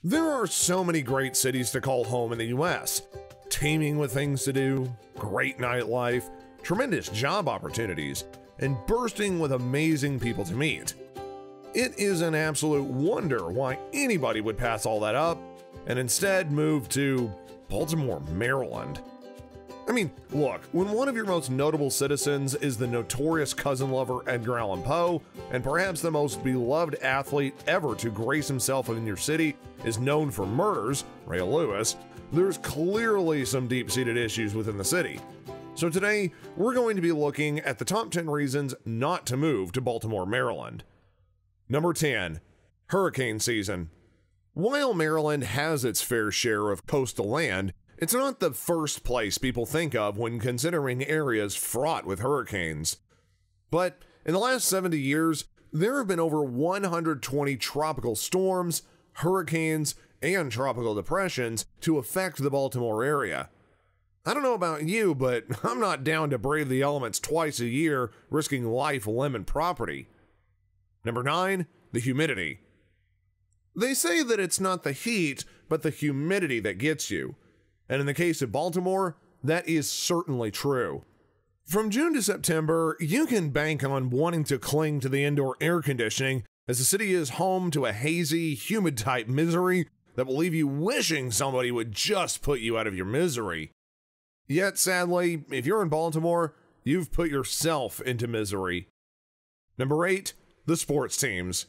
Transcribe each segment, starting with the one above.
There are so many great cities to call home in the US, teeming with things to do, great nightlife, tremendous job opportunities, and bursting with amazing people to meet. It is an absolute wonder why anybody would pass all that up and instead move to Baltimore, Maryland. I mean, look, when one of your most notable citizens is the notorious cousin lover Edgar Allen Poe, and perhaps the most beloved athlete ever to grace himself in your city is known for murders, Ray Lewis, there's clearly some deep-seated issues within the city. So today, we're going to be looking at the top 10 reasons not to move to Baltimore, Maryland. Number 10, hurricane season. While Maryland has its fair share of coastal land, it's not the first place people think of when considering areas fraught with hurricanes. But in the last 70 years, there have been over 120 tropical storms, hurricanes, and tropical depressions to affect the Baltimore area. I don't know about you, but I'm not down to brave the elements twice a year, risking life, limb, and property. Number 9, the humidity. They say that it's not the heat, but the humidity that gets you. And in the case of Baltimore, that is certainly true. From June to September, you can bank on wanting to cling to the indoor air conditioning, as the city is home to a hazy, humid type misery that will leave you wishing somebody would just put you out of your misery. Yet sadly, if you're in Baltimore, you've put yourself into misery. Number 8, the sports teams.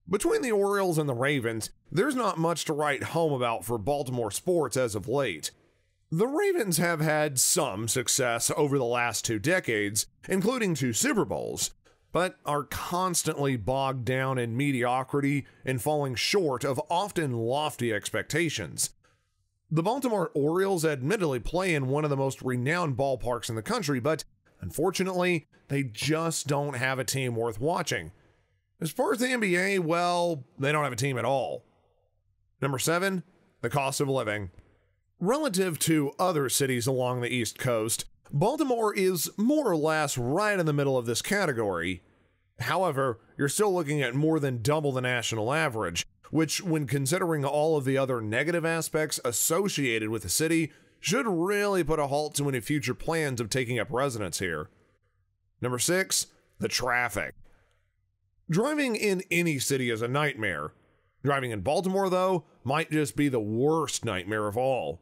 Between the Orioles and the Ravens, there's not much to write home about for Baltimore sports as of late. The Ravens have had some success over the last 2 decades, including 2 Super Bowls, but are constantly bogged down in mediocrity and falling short of often lofty expectations. The Baltimore Orioles admittedly play in one of the most renowned ballparks in the country, but unfortunately, they just don't have a team worth watching. As far as the NBA, well, they don't have a team at all. Number 7, the cost of living. Relative to other cities along the East Coast, Baltimore is more or less right in the middle of this category. However, you're still looking at more than double the national average, which, when considering all of the other negative aspects associated with the city, should really put a halt to any future plans of taking up residence here. Number 6, the traffic. Driving in any city is a nightmare. Driving in Baltimore, though, might just be the worst nightmare of all.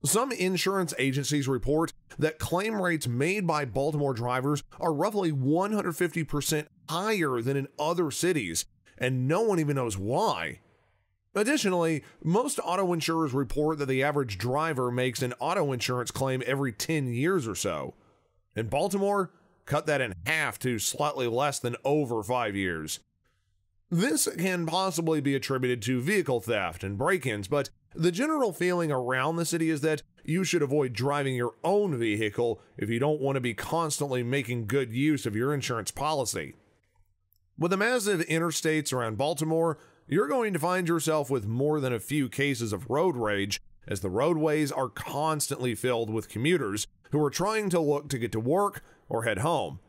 Some insurance agencies report that claim rates made by Baltimore drivers are roughly 150% higher than in other cities, and no one even knows why. Additionally, most auto insurers report that the average driver makes an auto insurance claim every 10 years or so. In Baltimore, cut that in half to slightly less than over 5 years. This can possibly be attributed to vehicle theft and break-ins, but the general feeling around the city is that you should avoid driving your own vehicle if you don't want to be constantly making good use of your insurance policy. With the massive interstates around Baltimore, you're going to find yourself with more than a few cases of road rage, as the roadways are constantly filled with commuters who are trying to look to get to work or head home.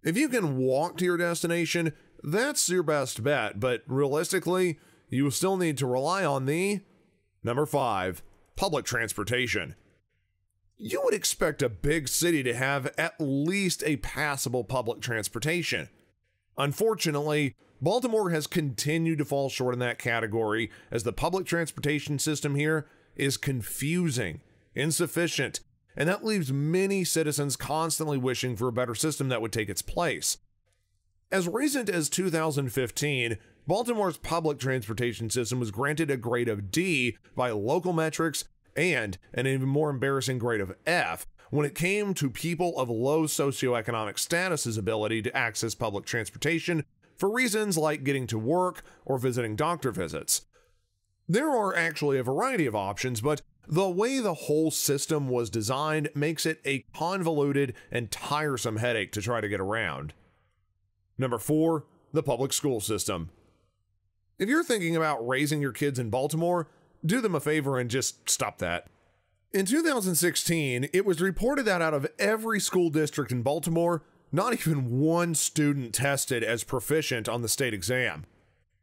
If you can walk to your destination, that's your best bet, but realistically, you still need to rely on the Number 5, public transportation. You would expect a big city to have at least a passable public transportation. Unfortunately, Baltimore has continued to fall short in that category, as the public transportation system here is confusing, insufficient, and that leaves many citizens constantly wishing for a better system that would take its place. As recent as 2015, Baltimore's public transportation system was granted a grade of D by local metrics and an even more embarrassing grade of F when it came to people of low socioeconomic status's ability to access public transportation for reasons like getting to work or visiting doctor visits. There are actually a variety of options, but the way the whole system was designed makes it a convoluted and tiresome headache to try to get around. Number 4, the public school system. If you're thinking about raising your kids in Baltimore, do them a favor and just stop that. In 2016, it was reported that out of every school district in Baltimore, not even one student tested as proficient on the state exam.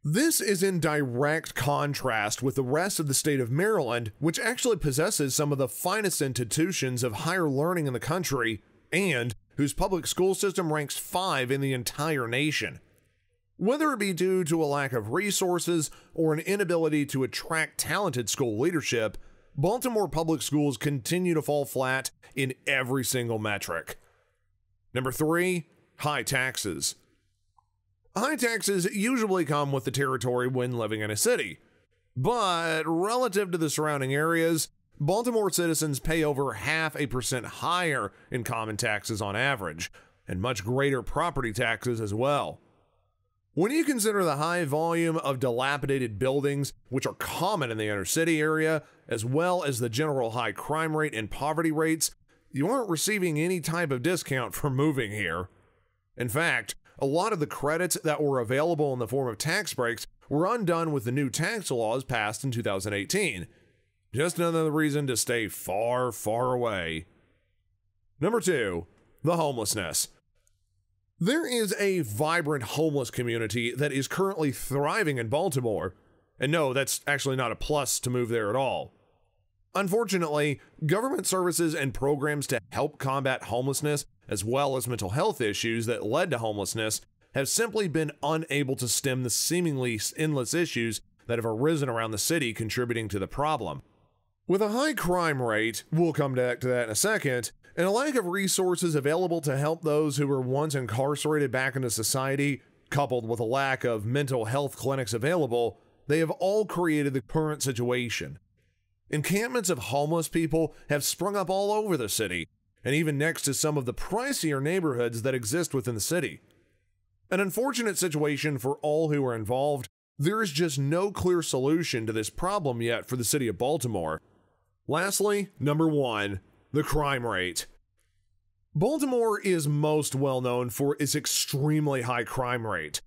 This is in direct contrast with the rest of the state of Maryland, which actually possesses some of the finest institutions of higher learning in the country and whose public school system ranks 5 in the entire nation. Whether it be due to a lack of resources or an inability to attract talented school leadership, Baltimore public schools continue to fall flat in every single metric. Number 3, high taxes. High taxes usually come with the territory when living in a city, but relative to the surrounding areas, Baltimore citizens pay over 0.5% higher in common taxes on average, and much greater property taxes as well. When you consider the high volume of dilapidated buildings, which are common in the inner city area, as well as the general high crime rate and poverty rates, you aren't receiving any type of discount for moving here. In fact, a lot of the credits that were available in the form of tax breaks were undone with the new tax laws passed in 2018. Just another reason to stay far, far away. Number 2, the homelessness. There is a vibrant homeless community that is currently thriving in Baltimore. And no, that's actually not a plus to move there at all. Unfortunately, government services and programs to help combat homelessness, as well as mental health issues that led to homelessness, have simply been unable to stem the seemingly endless issues that have arisen around the city contributing to the problem. With a high crime rate, we'll come back to that in a second, and a lack of resources available to help those who were once incarcerated back into society, coupled with a lack of mental health clinics available, they have all created the current situation. Encampments of homeless people have sprung up all over the city, and even next to some of the pricier neighborhoods that exist within the city. An unfortunate situation for all who are involved. There is just no clear solution to this problem yet for the city of Baltimore. Lastly, number 1, the crime rate. Baltimore is most well known for its extremely high crime rate.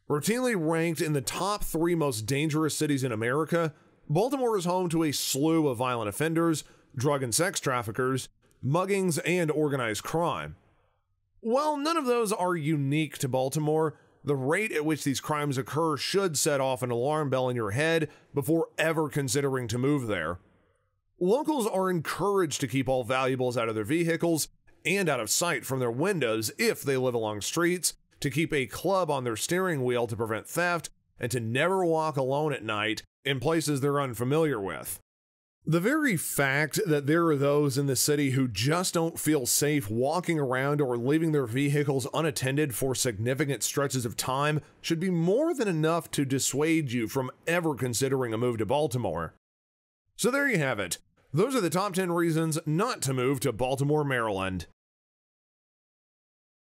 Routinely ranked in the top 3 most dangerous cities in America, Baltimore is home to a slew of violent offenders, drug and sex traffickers, muggings, and organized crime. While none of those are unique to Baltimore, the rate at which these crimes occur should set off an alarm bell in your head before ever considering to move there. Locals are encouraged to keep all valuables out of their vehicles and out of sight from their windows if they live along streets, to keep a club on their steering wheel to prevent theft, and to never walk alone at night in places they're unfamiliar with. The very fact that there are those in the city who just don't feel safe walking around or leaving their vehicles unattended for significant stretches of time should be more than enough to dissuade you from ever considering a move to Baltimore. So there you have it. Those are the top 10 reasons not to move to Baltimore, Maryland.